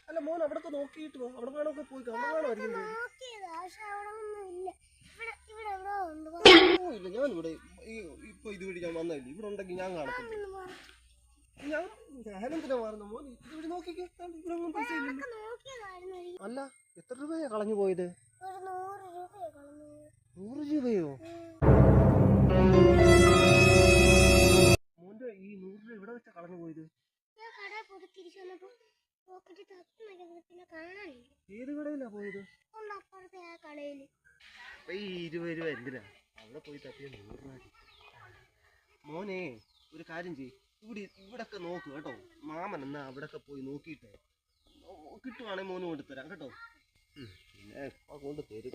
അല്ല മോൻ അവിടെ നോക്കിയിട്ട് അവിടെ കാണൊക്കെ പോയി കാണുമായിരിക്കും. ഇല്ല ഞാൻ ഇവിടെ ഇപ്പൊ ഇതുവഴി ഞാൻ വന്നില്ല. ഇവിടെ ഉണ്ടെങ്കിൽ ഞാൻ കാണത്തില്ല. ഞാനെന്തിനാ മാറുന്ന മോൻ ഇതുവഴി നോക്കിക്കേ. ഇവിടെ ഒന്നും പൈസ ഇല്ലല്ലോ. അല്ല എത്ര രൂപയാ കളഞ്ഞു പോയത്? 100 രൂപയോ? മോന്റെ ഈ 100 രൂപ ഇവിടെ വെച്ചാ കളഞ്ഞു പോയത്? ഏത് കടയിലാ പോയത്? ഈ 20 രൂപ എന്തിനാ അവിടെ പോയി തപ്പിയ 100 രൂപ? മോനെ ഒരു കാര്യം ചെയ്യ്, ഇവിടൊക്കെ നോക്ക് കേട്ടോ. മാമൻ എന്നാ അവിടൊക്കെ പോയി നോക്കിയിട്ട് കിട്ടുവാണെങ്കിൽ മോന് കൊണ്ടുതരാം കേട്ടോ. പിന്നെ ഇപ്പൊ കൊണ്ട് തരും.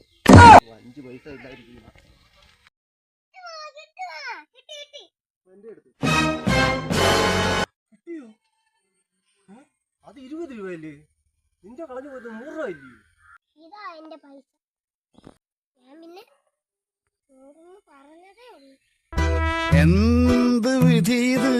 5 പൈസ ഇല്ലായിരിക്കും എന്റെ അടുത്ത്. കിട്ടിയോ? അത് 20 രൂപയല്ലേ? നിന്റെ കളഞ്ഞു പോയത് 100 രൂപ ഇല്ലയോ? ഇതാ എന്റെ പൈസ. ഞാൻ പിന്നെ പറഞ്ഞതേ ഉള്ളൂ. എന്ത് വിധി ഇത്?